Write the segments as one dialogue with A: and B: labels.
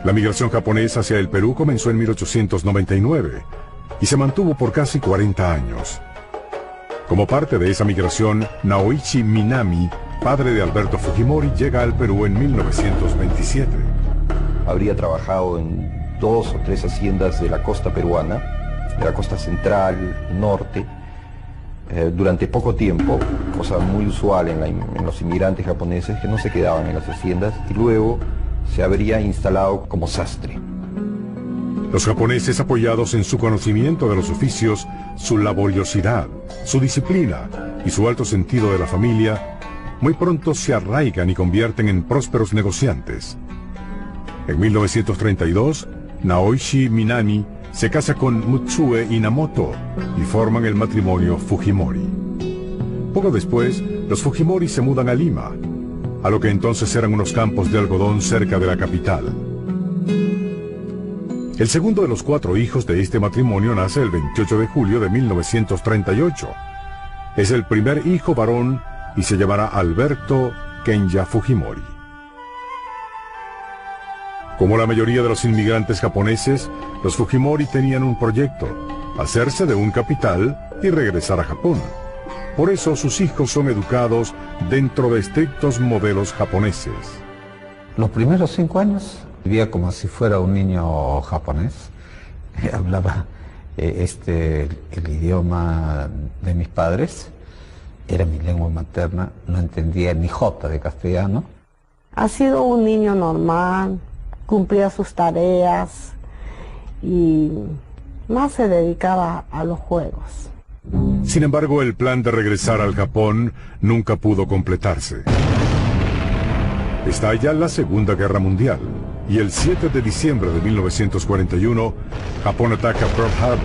A: La migración japonesa hacia el Perú comenzó en 1899 y se mantuvo por casi 40 años. Como parte de esa migración, Naoichi Minami, padre de Alberto Fujimori, llega al Perú en 1927.
B: Habría trabajado en 2 o 3 haciendas de la costa peruana, de la costa central, norte, durante poco tiempo, cosa muy usual en los inmigrantes japoneses que no se quedaban en las haciendas, y luego se habría instalado como sastre.
A: Los japoneses, apoyados en su conocimiento de los oficios, su laboriosidad, su disciplina y su alto sentido de la familia, muy pronto se arraigan y convierten en prósperos negociantes. En 1932, Naoichi Minami se casa con Mutsue Inamoto y forman el matrimonio Fujimori. Poco después, los Fujimori se mudan a Lima, a lo que entonces eran unos campos de algodón cerca de la capital. El segundo de los 4 hijos de este matrimonio nace el 28 de julio de 1938. Es el primer hijo varón y se llamará Alberto Kenya Fujimori. Como la mayoría de los inmigrantes japoneses, los Fujimori tenían un proyecto: hacerse de un capital y regresar a Japón. Por eso sus hijos son educados dentro de estrictos modelos japoneses.
C: Los primeros 5 años vivía como si fuera un niño japonés. Hablaba el idioma de mis padres, era mi lengua materna, no entendía ni jota de castellano.
D: Ha sido un niño normal, cumplía sus tareas y más se dedicaba a los juegos.
A: Sin embargo, el plan de regresar al Japón nunca pudo completarse. Estalla la Segunda Guerra Mundial y el 7 de diciembre de 1941, Japón ataca Pearl Harbor.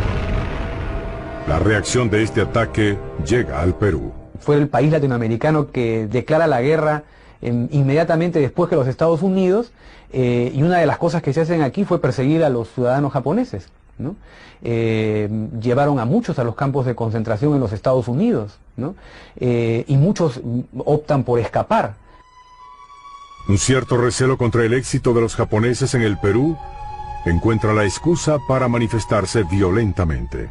A: La reacción de este ataque llega al Perú.
E: Fue el país latinoamericano que declara la guerra inmediatamente después que los Estados Unidos, y una de las cosas que se hacen aquí fue perseguir a los ciudadanos japoneses, ¿no? Llevaron a muchos a los campos de concentración en los Estados Unidos, ¿no? Y muchos optan por escapar.
A: Un cierto recelo contra el éxito de los japoneses en el Perú encuentra la excusa para manifestarse violentamente.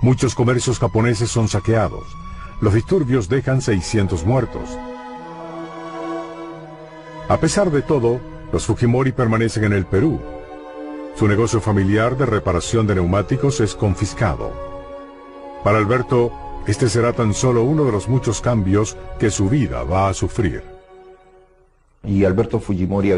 A: Muchos comercios japoneses son saqueados. Los disturbios dejan 600 muertos. A pesar de todo, los Fujimori permanecen en el Perú. Su negocio familiar de reparación de neumáticos es confiscado. Para Alberto, este será tan solo uno de los muchos cambios que su vida va a sufrir.
B: Y Alberto Fujimori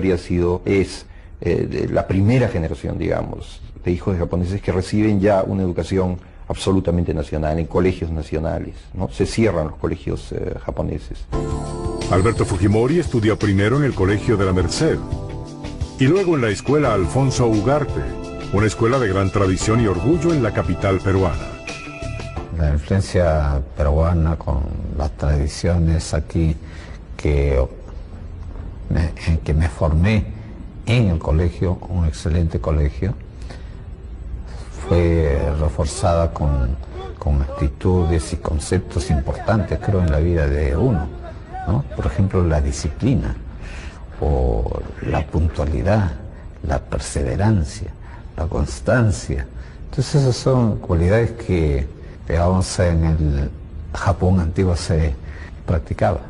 B: es la primera generación, digamos, de hijos de japoneses que reciben ya una educación absolutamente nacional, en colegios nacionales, ¿no? Se cierran los colegios japoneses.
A: Alberto Fujimori estudió primero en el Colegio de la Merced y luego en la Escuela Alfonso Ugarte, una escuela de gran tradición y orgullo en la capital peruana.
C: La influencia peruana con las tradiciones aquí en que me formé en el colegio, un excelente colegio, fue reforzada con actitudes y conceptos importantes, creo, en la vida de uno, ¿no? Por ejemplo, la disciplina, o la puntualidad, la perseverancia, la constancia. Entonces esas son cualidades que, digamos, en el Japón antiguo se practicaba.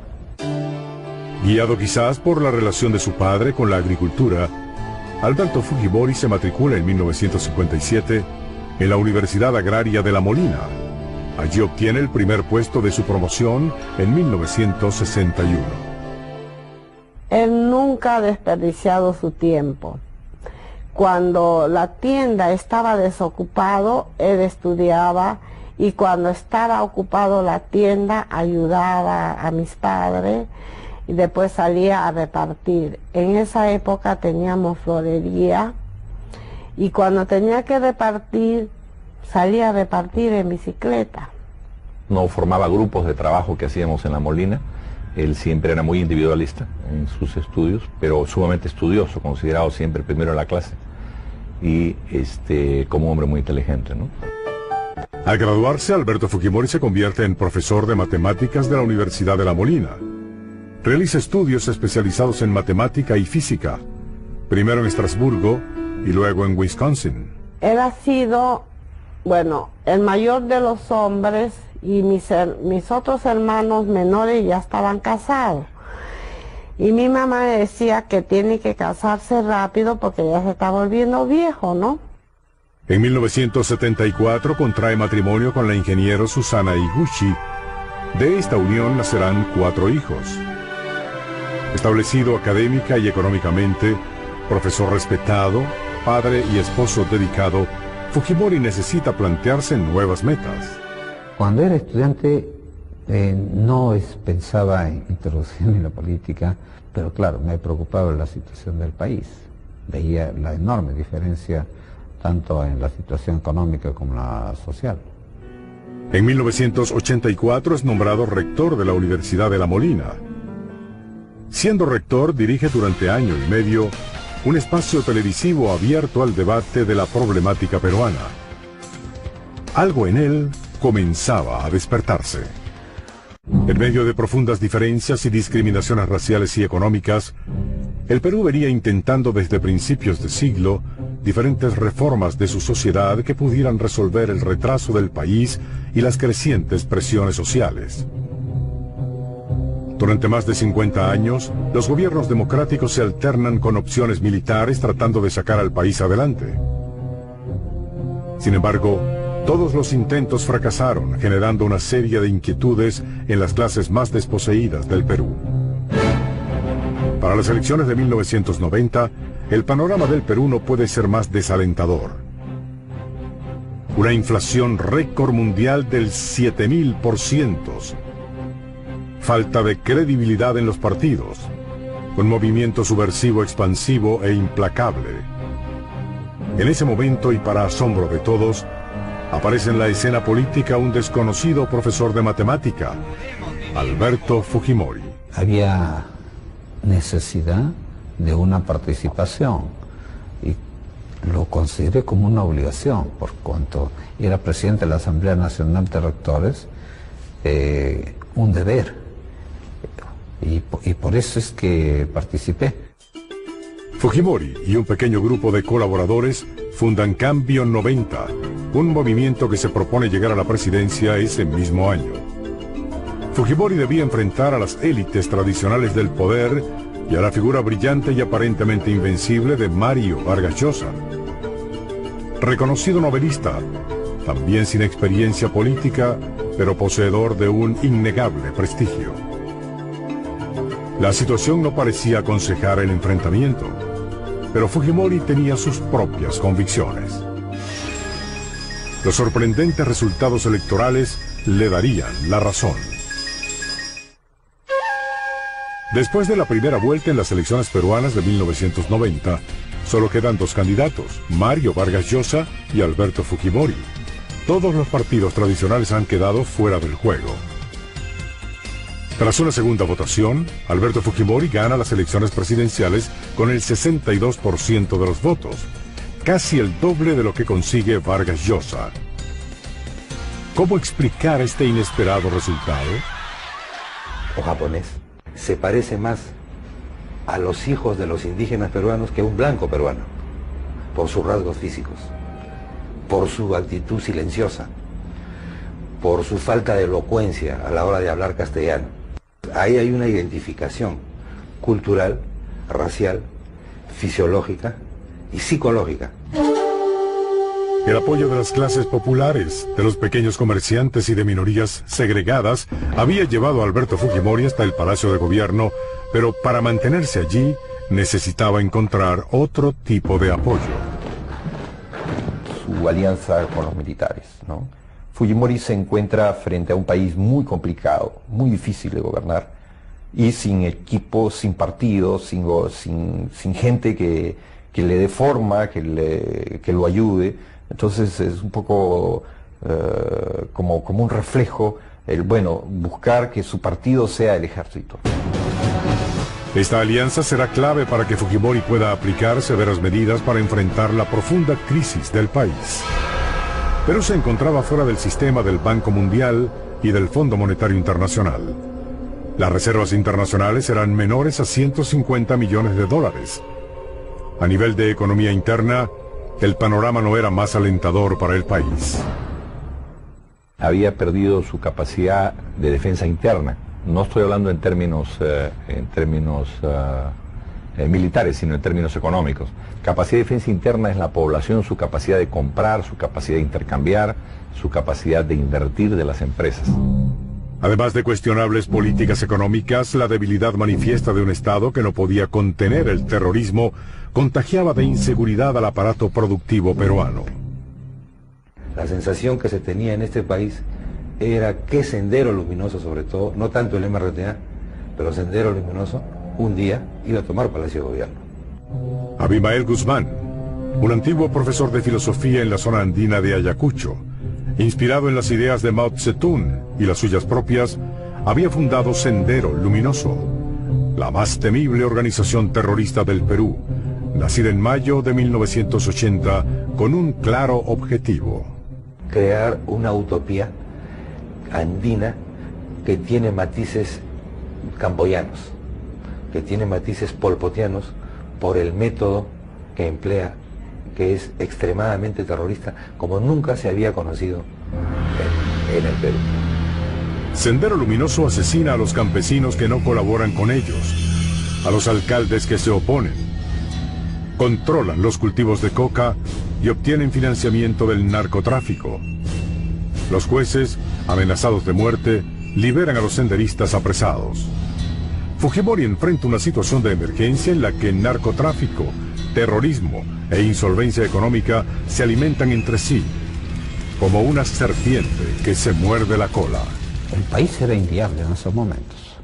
A: Guiado quizás por la relación de su padre con la agricultura, Alberto Fujimori se matricula en 1957 en la Universidad Agraria de La Molina. Allí obtiene el primer puesto de su promoción en 1961.
D: Él nunca ha desperdiciado su tiempo. Cuando la tienda estaba desocupado, él estudiaba, y cuando estaba ocupado la tienda, ayudaba a mis padres y después salía a repartir. En esa época teníamos florería y cuando tenía que repartir, salía a repartir en bicicleta.
F: No formaba grupos de trabajo que hacíamos en La Molina. Él siempre era muy individualista en sus estudios, pero sumamente estudioso, considerado siempre primero en la clase, y como un hombre muy inteligente, ¿no?
A: Al graduarse, Alberto Fujimori se convierte en profesor de matemáticas de la Universidad de La Molina. Realiza estudios especializados en matemática y física, primero en Estrasburgo y luego en Wisconsin.
D: Él ha sido, bueno, el mayor de los hombres, y mis otros hermanos menores ya estaban casados. Y mi mamá decía que tiene que casarse rápido porque ya se está volviendo viejo, ¿no?
A: En 1974 contrae matrimonio con la ingeniero Susana Higuchi. De esta unión nacerán 4 hijos. Establecido académica y económicamente, profesor respetado, padre y esposo dedicado, Fujimori necesita plantearse nuevas metas.
C: Cuando era estudiante no pensaba en introducirme en la política, pero claro, me preocupaba la situación del país. Veía la enorme diferencia tanto en la situación económica como la social.
A: En 1984 es nombrado rector de la Universidad de La Molina. Siendo rector, dirige durante año y medio un espacio televisivo abierto al debate de la problemática peruana. Algo en él comenzaba a despertarse. En medio de profundas diferencias y discriminaciones raciales y económicas, el Perú venía intentando desde principios de siglo diferentes reformas de su sociedad que pudieran resolver el retraso del país y las crecientes presiones sociales. Durante más de 50 años, los gobiernos democráticos se alternan con opciones militares tratando de sacar al país adelante. Sin embargo, todos los intentos fracasaron, generando una serie de inquietudes en las clases más desposeídas del Perú. Para las elecciones de 1990, el panorama del Perú no puede ser más desalentador. Una inflación récord mundial del 7000%. Falta de credibilidad en los partidos. Un movimiento subversivo, expansivo e implacable. En ese momento, y para asombro de todos, aparece en la escena política un desconocido profesor de matemática, Alberto Fujimori.
C: Había necesidad de una participación y lo consideré como una obligación, por cuanto era presidente de la Asamblea Nacional de Rectores, un deber, y por eso es que participé.
A: Fujimori y un pequeño grupo de colaboradores fundan Cambio 90, un movimiento que se propone llegar a la presidencia ese mismo año. Fujimori debía enfrentar a las élites tradicionales del poder y a la figura brillante y aparentemente invencible de Mario Vargas Llosa. Reconocido novelista, también sin experiencia política, pero poseedor de un innegable prestigio. La situación no parecía aconsejar el enfrentamiento, pero Fujimori tenía sus propias convicciones. Los sorprendentes resultados electorales le darían la razón. Después de la primera vuelta en las elecciones peruanas de 1990, solo quedan 2 candidatos, Mario Vargas Llosa y Alberto Fujimori. Todos los partidos tradicionales han quedado fuera del juego. Tras una segunda votación, Alberto Fujimori gana las elecciones presidenciales con el 62% de los votos, casi el doble de lo que consigue Vargas Llosa. ¿Cómo explicar este inesperado resultado?
B: O japonés se parece más a los hijos de los indígenas peruanos que a un blanco peruano, por sus rasgos físicos, por su actitud silenciosa, por su falta de elocuencia a la hora de hablar castellano. Ahí hay una identificación cultural, racial, fisiológica y psicológica.
A: El apoyo de las clases populares, de los pequeños comerciantes y de minorías segregadas había llevado a Alberto Fujimori hasta el Palacio de Gobierno, pero para mantenerse allí necesitaba encontrar otro tipo de apoyo.
B: Su alianza con los militares, ¿no? Fujimori se encuentra frente a un país muy complicado, muy difícil de gobernar, y sin equipo, sin partido, sin gente que le dé forma, que lo ayude. Entonces es un poco como un reflejo, buscar que su partido sea el ejército.
A: Esta alianza será clave para que Fujimori pueda aplicar severas medidas para enfrentar la profunda crisis del país. Perú se encontraba fuera del sistema del Banco Mundial y del Fondo Monetario Internacional. Las reservas internacionales eran menores a $150 millones. A nivel de economía interna, el panorama no era más alentador para el país.
F: Había perdido su capacidad de defensa interna. No estoy hablando en términos militares, sino en términos económicos. Capacidad de defensa interna es la población, su capacidad de comprar, su capacidad de intercambiar, su capacidad de invertir de las empresas.
A: Además de cuestionables políticas económicas, la debilidad manifiesta de un Estado que no podía contener el terrorismo contagiaba de inseguridad al aparato productivo peruano.
G: La sensación que se tenía en este país era que Sendero Luminoso, sobre todo, no tanto el MRTA, pero Sendero Luminoso, un día iba a tomar Palacio de Gobierno.
A: Abimael Guzmán, un antiguo profesor de filosofía en la zona andina de Ayacucho, inspirado en las ideas de Mao Zedong y las suyas propias, había fundado Sendero Luminoso, la más temible organización terrorista del Perú, nacida en mayo de 1980 con un claro objetivo:
G: crear una utopía andina que tiene matices camboyanos, que tiene matices polpotianos por el método que emplea, que es extremadamente terrorista, como nunca se había conocido en el Perú.
A: Sendero Luminoso asesina a los campesinos que no colaboran con ellos, a los alcaldes que se oponen, controlan los cultivos de coca y obtienen financiamiento del narcotráfico. Los jueces, amenazados de muerte, liberan a los senderistas apresados. Fujimori enfrenta una situación de emergencia en la que narcotráfico, terrorismo e insolvencia económica se alimentan entre sí, como una serpiente que se muerde la cola.
C: El país era inviable en esos momentos,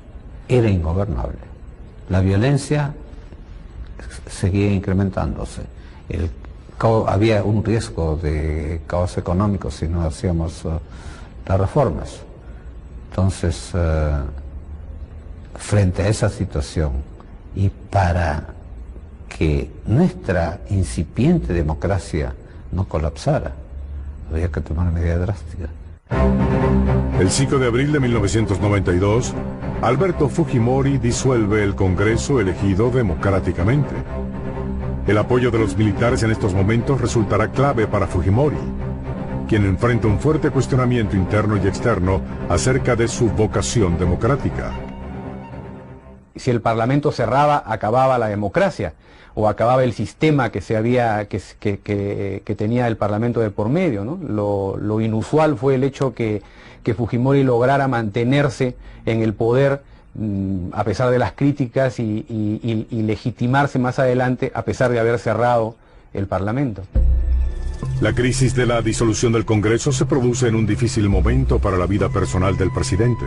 C: era ingobernable. La violencia seguía incrementándose. Había un riesgo de caos económico si no hacíamos las reformas. Entonces, frente a esa situación, y para que nuestra incipiente democracia no colapsara, había que tomar medidas drásticas.
A: El 5 de abril de 1992, Alberto Fujimori disuelve el Congreso elegido democráticamente. El apoyo de los militares en estos momentos resultará clave para Fujimori, quien enfrenta un fuerte cuestionamiento interno y externo acerca de su vocación democrática.
E: Si el Parlamento cerraba, acababa la democracia, o acababa el sistema que tenía el Parlamento de por medio, ¿no? Lo inusual fue el hecho que Fujimori lograra mantenerse en el poder a pesar de las críticas y legitimarse más adelante a pesar de haber cerrado el Parlamento.
A: La crisis de la disolución del Congreso se produce en un difícil momento para la vida personal del presidente.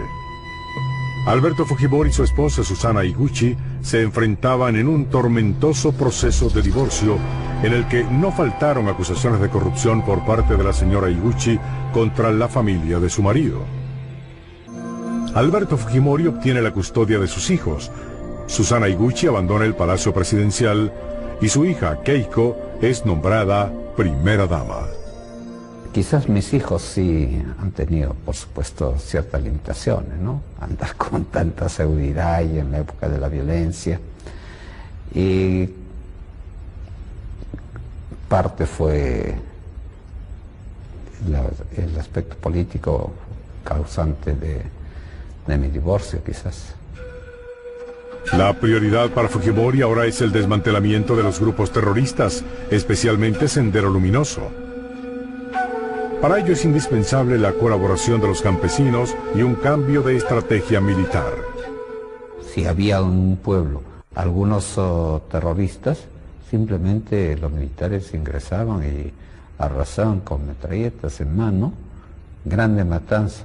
A: Alberto Fujimori y su esposa Susana Higuchi se enfrentaban en un tormentoso proceso de divorcio en el que no faltaron acusaciones de corrupción por parte de la señora Higuchi contra la familia de su marido. Alberto Fujimori obtiene la custodia de sus hijos. Susana Higuchi abandona el palacio presidencial y su hija Keiko es nombrada primera dama.
C: Quizás mis hijos sí han tenido, por supuesto, ciertas limitaciones, ¿no? Andar con tanta seguridad y en la época de la violencia. Y parte fue el aspecto político causante de mi divorcio, quizás.
A: La prioridad para Fujimori ahora es el desmantelamiento de los grupos terroristas, especialmente Sendero Luminoso. Para ello es indispensable la colaboración de los campesinos y un cambio de estrategia militar.
C: Si había en un pueblo algunos terroristas, simplemente los militares ingresaban y arrasaban con metralletas en mano, grande matanza.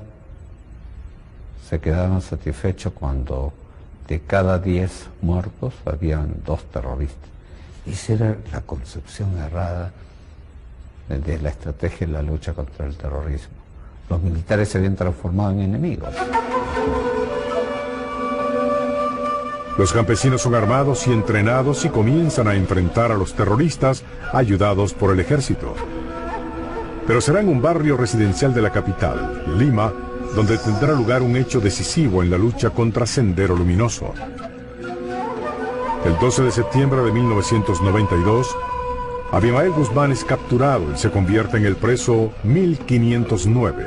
C: Se quedaban satisfechos cuando de cada 10 muertos habían 2 terroristas. Esa era la concepción errada de la estrategia de la lucha contra el terrorismo. Los militares se habían transformado en enemigos.
A: Los campesinos son armados y entrenados y comienzan a enfrentar a los terroristas ayudados por el ejército. Pero será en un barrio residencial de la capital, Lima, donde tendrá lugar un hecho decisivo en la lucha contra Sendero Luminoso. El 12 de septiembre de 1992, Abimael Guzmán es capturado y se convierte en el preso 1509.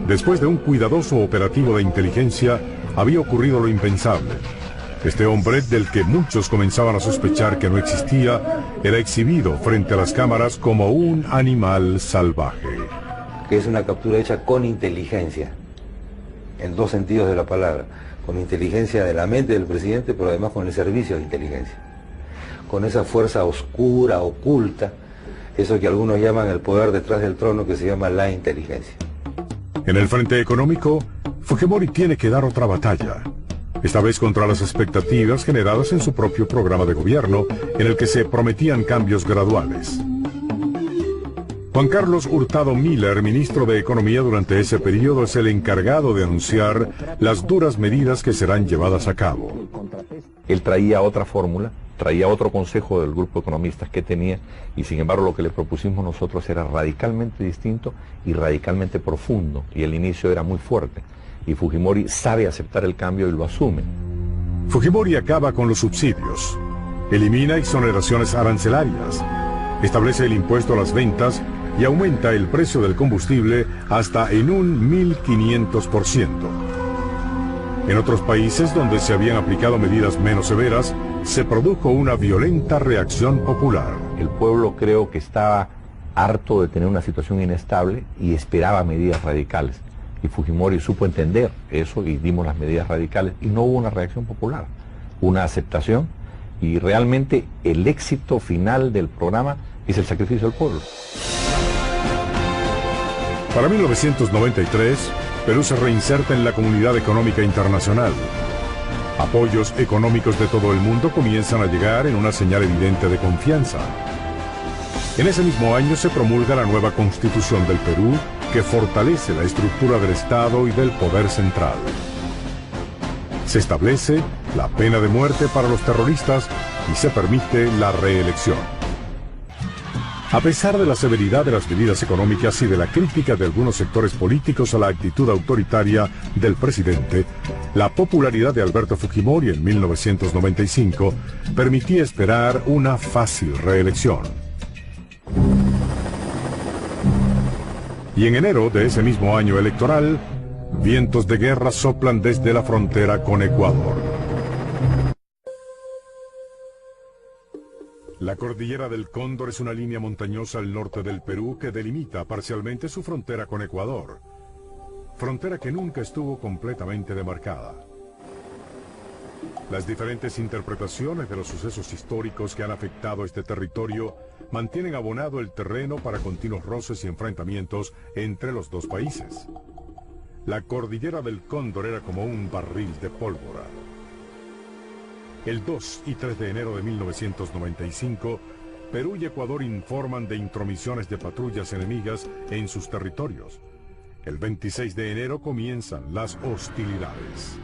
A: Después de un cuidadoso operativo de inteligencia, había ocurrido lo impensable. Este hombre, del que muchos comenzaban a sospechar que no existía, era exhibido frente a las cámaras como un animal salvaje.
G: Que es una captura hecha con inteligencia, en dos sentidos de la palabra, con inteligencia de la mente del presidente, pero además con el servicio de inteligencia, con esa fuerza oscura, oculta, eso que algunos llaman el poder detrás del trono, que se llama la inteligencia.
A: En el frente económico, Fujimori tiene que dar otra batalla, esta vez contra las expectativas generadas en su propio programa de gobierno, en el que se prometían cambios graduales. Juan Carlos Hurtado Miller, ministro de Economía durante ese periodo, es el encargado de anunciar las duras medidas que serán llevadas a cabo.
F: Él traía otra fórmula, traía otro consejo del grupo de economistas que tenía, y sin embargo lo que le propusimos nosotros era radicalmente distinto y radicalmente profundo, y el inicio era muy fuerte, y Fujimori sabe aceptar el cambio y lo asume.
A: Fujimori acaba con los subsidios, elimina exoneraciones arancelarias, establece el impuesto a las ventas y aumenta el precio del combustible hasta en un 1500%. En otros países donde se habían aplicado medidas menos severas, se produjo una violenta reacción popular.
F: El pueblo creo que estaba harto de tener una situación inestable y esperaba medidas radicales. Y Fujimori supo entender eso y dimos las medidas radicales y no hubo una reacción popular, una aceptación, y realmente el éxito final del programa es el sacrificio del pueblo.
A: Para 1993, Perú se reinserta en la comunidad económica internacional. Apoyos económicos de todo el mundo comienzan a llegar en una señal evidente de confianza. En ese mismo año se promulga la nueva Constitución del Perú, que fortalece la estructura del Estado y del poder central. Se establece la pena de muerte para los terroristas y se permite la reelección. A pesar de la severidad de las medidas económicas y de la crítica de algunos sectores políticos a la actitud autoritaria del presidente, la popularidad de Alberto Fujimori en 1995 permitía esperar una fácil reelección. Y en enero de ese mismo año electoral, vientos de guerra soplan desde la frontera con Ecuador. La cordillera del Cóndor es una línea montañosa al norte del Perú que delimita parcialmente su frontera con Ecuador, frontera que nunca estuvo completamente demarcada. Las diferentes interpretaciones de los sucesos históricos que han afectado este territorio mantienen abonado el terreno para continuos roces y enfrentamientos entre los dos países. La cordillera del Cóndor era como un barril de pólvora. El 2 y 3 de enero de 1995, Perú y Ecuador informan de intromisiones de patrullas enemigas en sus territorios. El 26 de enero comienzan las hostilidades.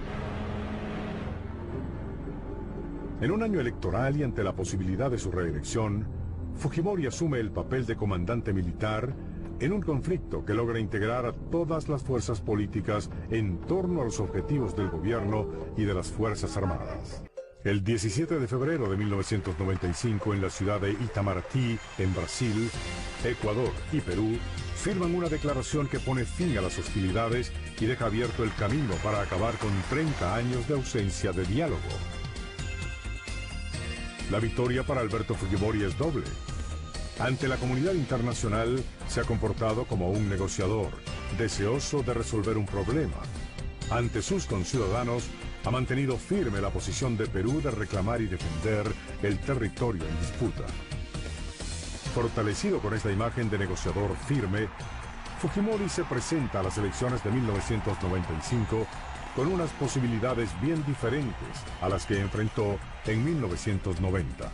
A: En un año electoral y ante la posibilidad de su reelección, Fujimori asume el papel de comandante militar en un conflicto que logra integrar a todas las fuerzas políticas en torno a los objetivos del gobierno y de las Fuerzas Armadas. El 17 de febrero de 1995, en la ciudad de Itamaraty, en Brasil, Ecuador y Perú, firman una declaración que pone fin a las hostilidades y deja abierto el camino para acabar con 30 años de ausencia de diálogo. La victoria para Alberto Fujimori es doble. Ante la comunidad internacional se ha comportado como un negociador, deseoso de resolver un problema. Ante sus conciudadanos, ha mantenido firme la posición de Perú de reclamar y defender el territorio en disputa. Fortalecido con esta imagen de negociador firme, Fujimori se presenta a las elecciones de 1995 con unas posibilidades bien diferentes a las que enfrentó en 1990.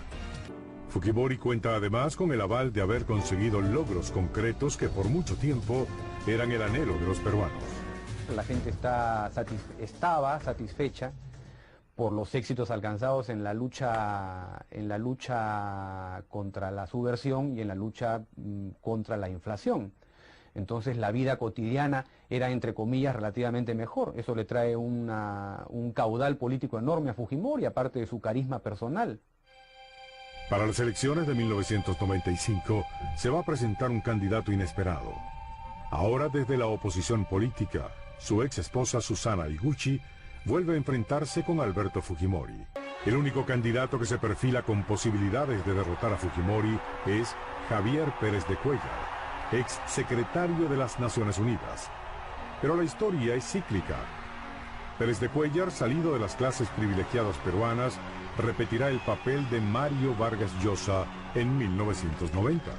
A: Fujimori cuenta además con el aval de haber conseguido logros concretos que por mucho tiempo eran el anhelo de los peruanos.
E: La gente estaba satisfecha por los éxitos alcanzados en la lucha contra la subversión y en la lucha contra la inflación. Entonces la vida cotidiana era, entre comillas, relativamente mejor. Eso le trae un caudal político enorme a Fujimori, aparte de su carisma personal.
A: Para las elecciones de 1995 se va a presentar un candidato inesperado. Ahora desde la oposición política, su ex esposa Susana Higuchi vuelve a enfrentarse con Alberto Fujimori. El único candidato que se perfila con posibilidades de derrotar a Fujimori es Javier Pérez de Cuéllar, ex secretario de las Naciones Unidas. Pero la historia es cíclica. Pérez de Cuéllar, salido de las clases privilegiadas peruanas, repetirá el papel de Mario Vargas Llosa en 1990.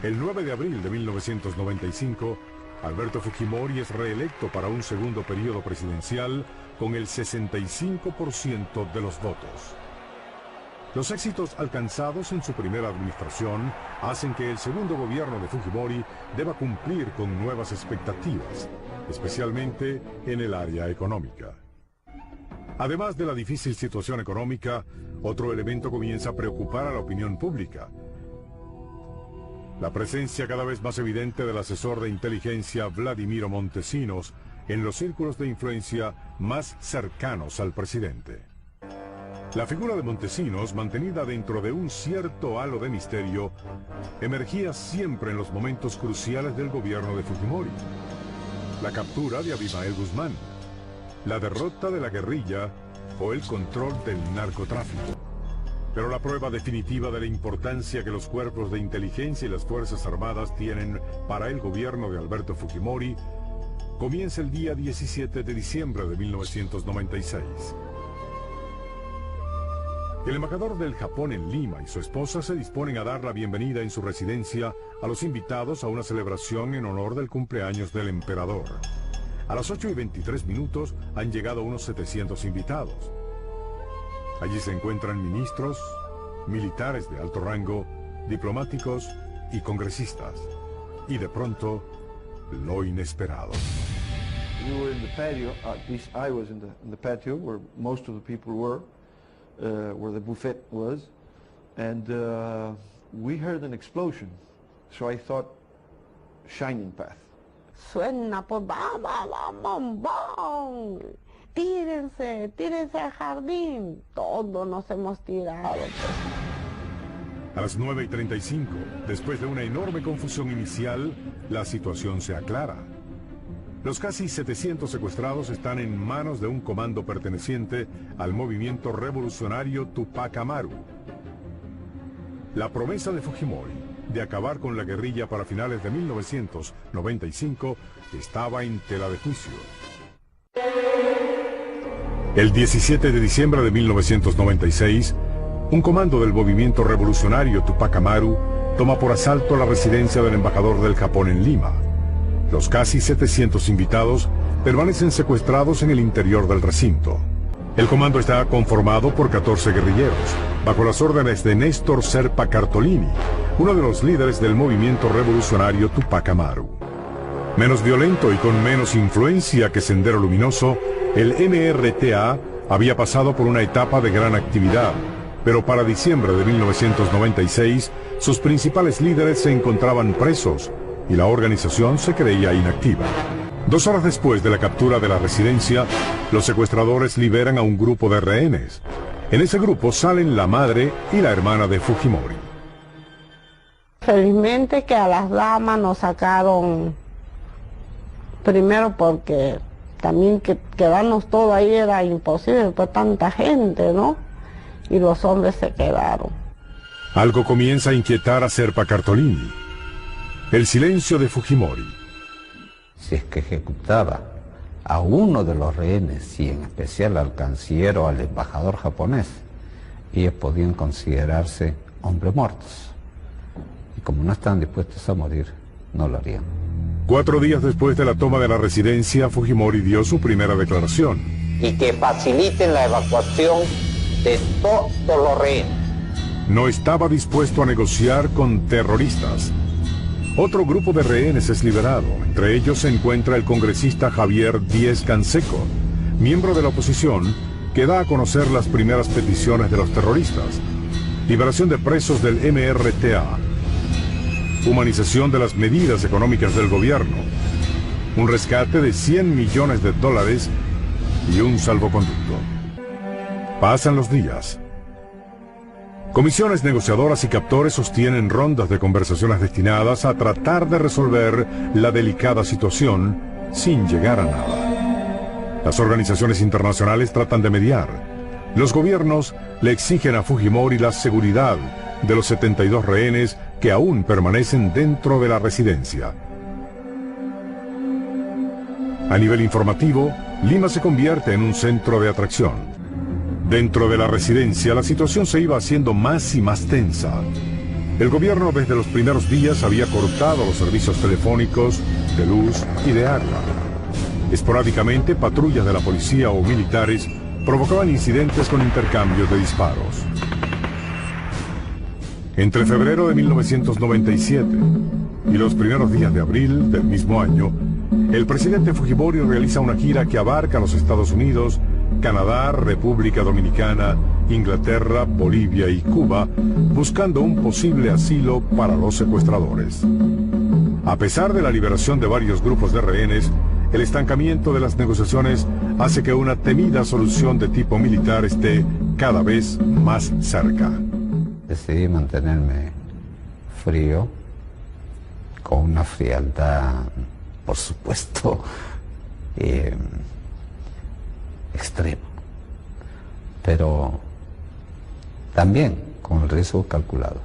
A: El 9 de abril de 1995, Alberto Fujimori es reelecto para un segundo periodo presidencial con el 65% de los votos. Los éxitos alcanzados en su primera administración hacen que el segundo gobierno de Fujimori deba cumplir con nuevas expectativas, especialmente en el área económica. Además de la difícil situación económica, otro elemento comienza a preocupar a la opinión pública: la presencia cada vez más evidente del asesor de inteligencia Vladimiro Montesinos en los círculos de influencia más cercanos al presidente. La figura de Montesinos, mantenida dentro de un cierto halo de misterio, emergía siempre en los momentos cruciales del gobierno de Fujimori. La captura de Abimael Guzmán, la derrota de la guerrilla o el control del narcotráfico. Pero la prueba definitiva de la importancia que los cuerpos de inteligencia y las Fuerzas Armadas tienen para el gobierno de Alberto Fujimori comienza el día 17 de diciembre de 1996. El embajador del Japón en Lima y su esposa se disponen a dar la bienvenida en su residencia a los invitados a una celebración en honor del cumpleaños del emperador. A las 8:23 han llegado unos 700 invitados. Allí se encuentran ministros, militares de alto rango, diplomáticos y congresistas. Y de pronto, lo inesperado.
H: We were in the patio, at least I was in the patio where most of the people were, where the buffet was, and we heard an explosion. So I thought, Shining Path.
D: Suena pues bam, bam, bam, bam. Tírense, tírense al jardín. Todos nos hemos tirado.
A: A las 9:35, después de una enorme confusión inicial, la situación se aclara. Los casi 700 secuestrados están en manos de un comando perteneciente al movimiento revolucionario Tupac Amaru. La promesa de Fujimori de acabar con la guerrilla para finales de 1995 estaba en tela de juicio. El 17 de diciembre de 1996, un comando del movimiento revolucionario Tupac Amaru toma por asalto la residencia del embajador del Japón en Lima. Los casi 700 invitados permanecen secuestrados en el interior del recinto. El comando está conformado por 14 guerrilleros, bajo las órdenes de Néstor Serpa Cartolini, uno de los líderes del movimiento revolucionario Tupac Amaru. Menos violento y con menos influencia que Sendero Luminoso, el MRTA había pasado por una etapa de gran actividad, pero para diciembre de 1996, sus principales líderes se encontraban presos y la organización se creía inactiva. 2 horas después de la captura de la residencia, los secuestradores liberan a un grupo de rehenes. En ese grupo salen la madre y la hermana de Fujimori.
D: Felizmente que a las damas nos sacaron, primero porque también que quedarnos todos ahí era imposible, pues tanta gente, ¿no? Y los hombres se quedaron.
A: Algo comienza a inquietar a Serpa Cartolini: el silencio de Fujimori.
C: Si es que ejecutaba a uno de los rehenes, y en especial al canciller o al embajador japonés, ellos podían considerarse hombres muertos. Y como no estaban dispuestos a morir, no lo harían.
A: 4 días después de la toma de la residencia, Fujimori dio su primera declaración.
I: Y que faciliten la evacuación de todos los rehenes.
A: No estaba dispuesto a negociar con terroristas. Otro grupo de rehenes es liberado. Entre ellos se encuentra el congresista Javier Díez Canseco, miembro de la oposición, que da a conocer las primeras peticiones de los terroristas. Liberación de presos del MRTA. humanización de las medidas económicas del gobierno, un rescate de $100 millones y un salvoconducto. Pasan los días. Comisiones negociadoras y captores sostienen rondas de conversaciones destinadas a tratar de resolver la delicada situación sin llegar a nada. Las organizaciones internacionales tratan de mediar. Los gobiernos le exigen a Fujimori la seguridad de los 72 rehenes que aún permanecen dentro de la residencia. A nivel informativo, Lima se convierte en un centro de atracción. Dentro de la residencia, la situación se iba haciendo más y más tensa. El gobierno desde los primeros días había cortado los servicios telefónicos, de luz y de agua. Esporádicamente, patrullas de la policía o militares provocaban incidentes con intercambios de disparos. Entre febrero de 1997 y los primeros días de abril del mismo año, el presidente Fujimori realiza una gira que abarca los Estados Unidos, Canadá, República Dominicana, Inglaterra, Bolivia y Cuba, buscando un posible asilo para los secuestradores. A pesar de la liberación de varios grupos de rehenes, el estancamiento de las negociaciones hace que una temida solución de tipo militar esté cada vez más cerca.
C: Decidí mantenerme frío, con una frialdad, por supuesto, extremo, pero también con el riesgo calculado.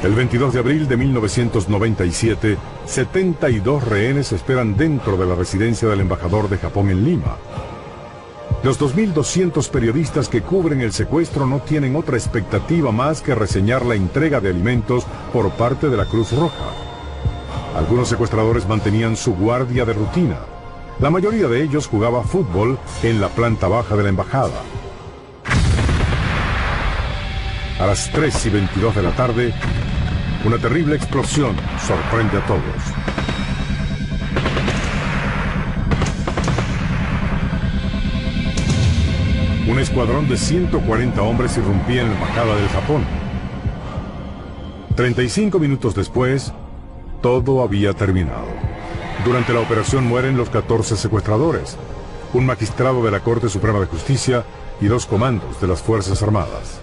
A: El 22 de abril de 1997, 72 rehenes esperan dentro de la residencia del embajador de Japón en Lima. Los 2.200 periodistas que cubren el secuestro no tienen otra expectativa más que reseñar la entrega de alimentos por parte de la Cruz Roja. Algunos secuestradores mantenían su guardia de rutina. La mayoría de ellos jugaba fútbol en la planta baja de la embajada. A las 3:22 de la tarde, una terrible explosión sorprende a todos. Un escuadrón de 140 hombres irrumpía en la embajada del Japón. 35 minutos después, todo había terminado. Durante la operación mueren los 14 secuestradores, un magistrado de la Corte Suprema de Justicia y 2 comandos de las Fuerzas Armadas.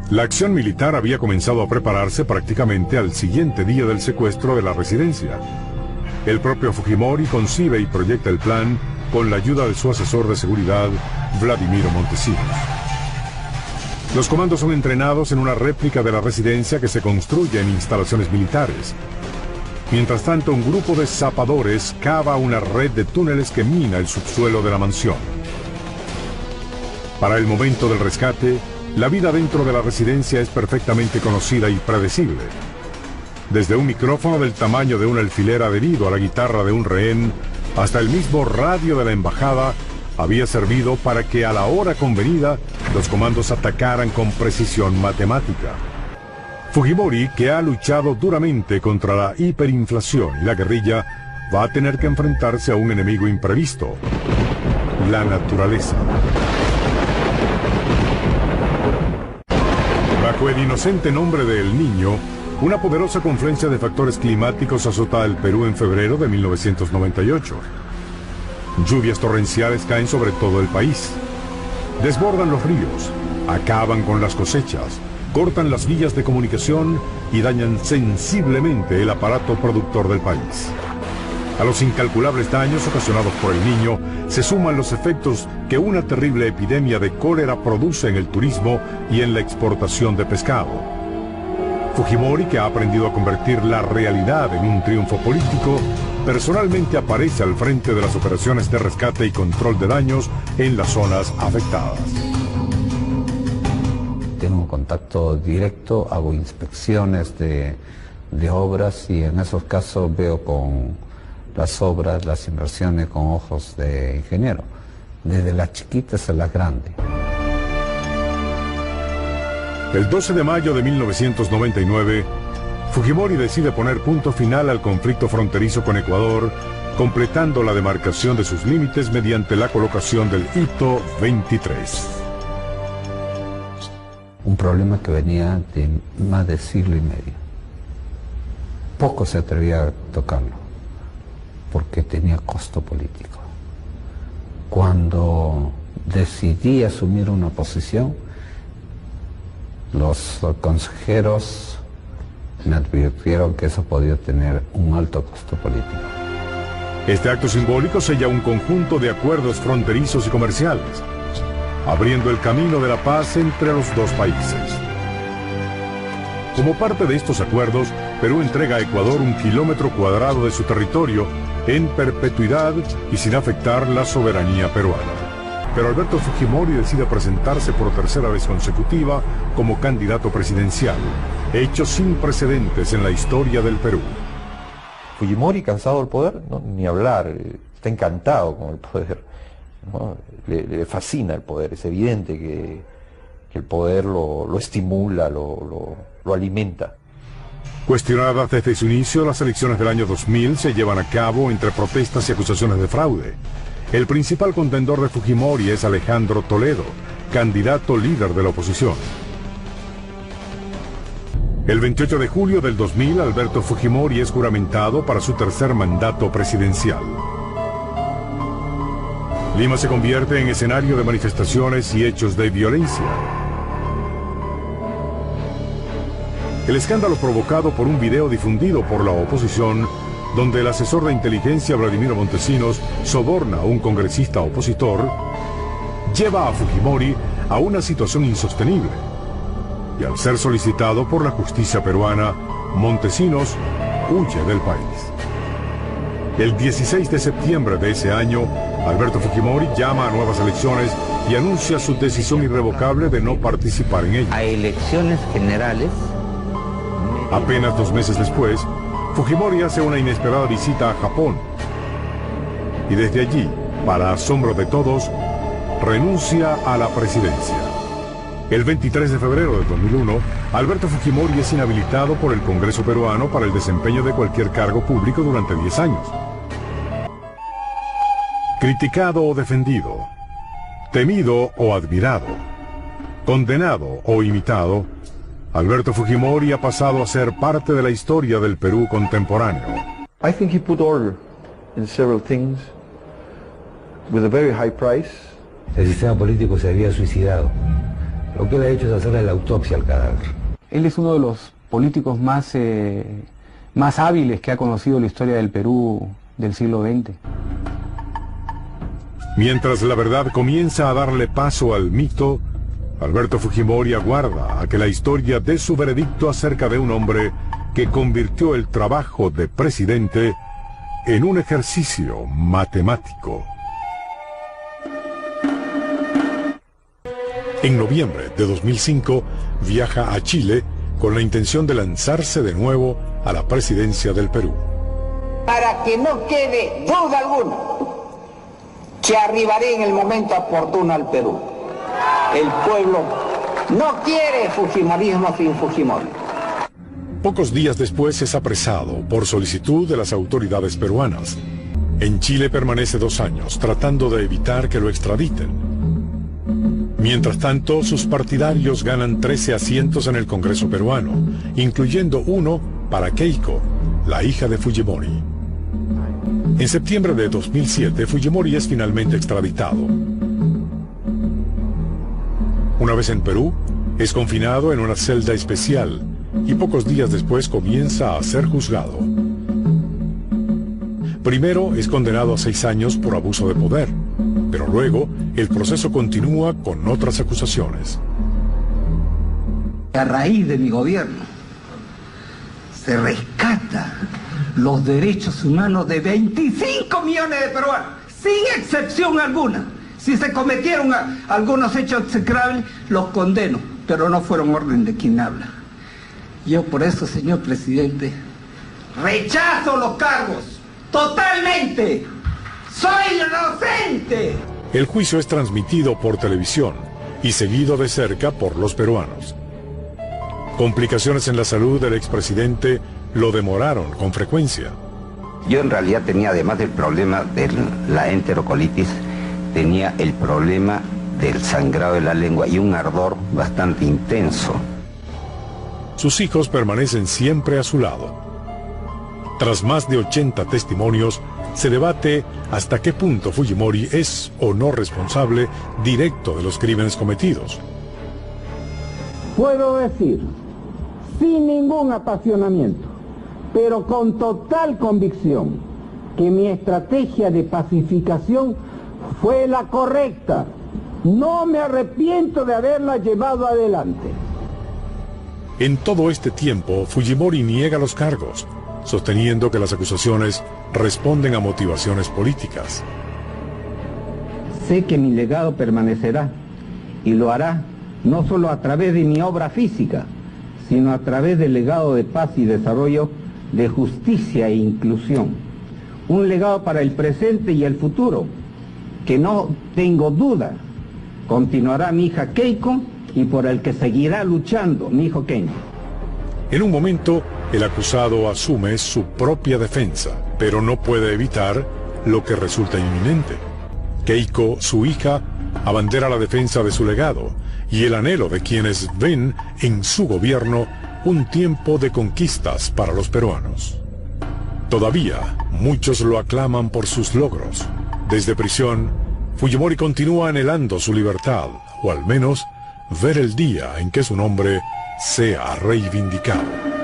A: La acción militar había comenzado a prepararse prácticamente al siguiente día del secuestro de la residencia. El propio Fujimori concibe y proyecta el plan con la ayuda de su asesor de seguridad, Vladimiro Montesinos. Los comandos son entrenados en una réplica de la residencia que se construye en instalaciones militares. Mientras tanto, un grupo de zapadores cava una red de túneles que mina el subsuelo de la mansión. Para el momento del rescate, la vida dentro de la residencia es perfectamente conocida y predecible. Desde un micrófono del tamaño de un alfiler adherido a la guitarra de un rehén, hasta el mismo radio de la embajada, había servido para que a la hora convenida los comandos atacaran con precisión matemática. Fujimori, que ha luchado duramente contra la hiperinflación y la guerrilla, va a tener que enfrentarse a un enemigo imprevisto: la naturaleza. Bajo el inocente nombre de El Niño, una poderosa confluencia de factores climáticos azota el Perú en febrero de 1998. Lluvias torrenciales caen sobre todo el país. Desbordan los ríos, acaban con las cosechas, cortan las vías de comunicación y dañan sensiblemente el aparato productor del país. A los incalculables daños ocasionados por El Niño se suman los efectos que una terrible epidemia de cólera produce en el turismo y en la exportación de pescado. Fujimori, que ha aprendido a convertir la realidad en un triunfo político, personalmente aparece al frente de las operaciones de rescate y control de daños en las zonas afectadas.
C: Tengo un contacto directo, hago inspecciones de obras y en esos casos veo con las obras, las inversiones con ojos de ingeniero, desde las chiquitas a las grandes.
A: El 12 de mayo de 1999, Fujimori decide poner punto final al conflicto fronterizo con Ecuador, completando la demarcación de sus límites mediante la colocación del hito 23.
C: un problema que venía de más de siglo y medio. Poco se atrevía a tocarlo, porque tenía costo político. Cuando decidí asumir una posición, los consejeros me advirtieron que eso podía tener un alto costo político.
A: Este acto simbólico sella un conjunto de acuerdos fronterizos y comerciales, abriendo el camino de la paz entre los dos países. Como parte de estos acuerdos, Perú entrega a Ecuador 1 kilómetro cuadrado de su territorio en perpetuidad y sin afectar la soberanía peruana. Pero Alberto Fujimori decide presentarse por tercera vez consecutiva como candidato presidencial, hecho sin precedentes en la historia del Perú.
B: Fujimori, cansado del poder, no, ni hablar, está encantado con el poder, ¿no? Le fascina el poder, es evidente que el poder lo estimula, lo alimenta.
A: Cuestionadas desde su inicio, las elecciones del año 2000 se llevan a cabo entre protestas y acusaciones de fraude. El principal contendor de Fujimori es Alejandro Toledo, candidato líder de la oposición. El 28 de julio del 2000, Alberto Fujimori es juramentado para su tercer mandato presidencial. Lima se convierte en escenario de manifestaciones y hechos de violencia. El escándalo provocado por un video difundido por la oposición, donde el asesor de inteligencia Vladimiro Montesinos soborna a un congresista opositor, lleva a Fujimori a una situación insostenible. Y al ser solicitado por la justicia peruana, Montesinos huye del país. El 16 de septiembre de ese año, Alberto Fujimori llama a nuevas elecciones y anuncia su decisión irrevocable de no participar en ellas.
J: A elecciones generales.
A: Apenas 2 meses después, Fujimori hace una inesperada visita a Japón. Y desde allí, para asombro de todos, renuncia a la presidencia. El 23 de febrero de 2001, Alberto Fujimori es inhabilitado por el Congreso peruano para el desempeño de cualquier cargo público durante 10 años. Criticado o defendido, temido o admirado, condenado o imitado, Alberto Fujimori ha pasado a ser parte de la historia del Perú contemporáneo.
H: I think he put order in several things with a very high price.
G: El sistema político se había suicidado. Lo que él ha hecho es hacerle la autopsia al cadáver.
E: Él es uno de los políticos más hábiles que ha conocido la historia del Perú del siglo XX.
A: Mientras la verdad comienza a darle paso al mito, Alberto Fujimori aguarda a que la historia dé su veredicto acerca de un hombre que convirtió el trabajo de presidente en un ejercicio matemático. En noviembre de 2005 viaja a Chile con la intención de lanzarse de nuevo a la presidencia del Perú.
I: Para que no quede duda alguna que arribaré en el momento oportuno al Perú. El pueblo no quiere fujimorismo sin Fujimori.
A: Pocos días después es apresado por solicitud de las autoridades peruanas. En Chile permanece 2 años tratando de evitar que lo extraditen. Mientras tanto, sus partidarios ganan 13 asientos en el Congreso peruano, incluyendo uno para Keiko, la hija de Fujimori. En septiembre de 2007, Fujimori es finalmente extraditado. Una vez en Perú, es confinado en una celda especial y pocos días después comienza a ser juzgado. Primero es condenado a 6 años por abuso de poder, pero luego el proceso continúa con otras acusaciones.
K: A raíz de mi gobierno se rescata los derechos humanos de 25 millones de peruanos, sin excepción alguna. Si se cometieron algunos hechos execrables, los condeno, pero no fueron orden de quien habla. Yo por eso, señor presidente, rechazo los cargos, totalmente. ¡Soy inocente!
A: El juicio es transmitido por televisión y seguido de cerca por los peruanos. Complicaciones en la salud del expresidente lo demoraron con frecuencia.
J: Yo en realidad tenía, además del problema de la enterocolitis, tenía el problema del sangrado de la lengua y un ardor bastante intenso.
A: Sus hijos permanecen siempre a su lado. Tras más de 80 testimonios, se debate hasta qué punto Fujimori es o no responsable directo de los crímenes cometidos.
L: Puedo decir, sin ningún apasionamiento, pero con total convicción, que mi estrategia de pacificación fue la correcta. No me arrepiento de haberla llevado adelante.
A: En todo este tiempo, Fujimori niega los cargos, sosteniendo que las acusaciones responden a motivaciones políticas.
L: Sé que mi legado permanecerá, y lo hará no solo a través de mi obra física, sino a través del legado de paz y desarrollo, de justicia e inclusión. Un legado para el presente y el futuro, que no tengo duda, continuará mi hija Keiko y por el que seguirá luchando mi hijo Kenji.
A: En un momento, el acusado asume su propia defensa, pero no puede evitar lo que resulta inminente. Keiko, su hija, abandera la defensa de su legado y el anhelo de quienes ven en su gobierno un tiempo de conquistas para los peruanos. Todavía, muchos lo aclaman por sus logros. Desde prisión, Fujimori continúa anhelando su libertad, o al menos ver el día en que su nombre sea reivindicado.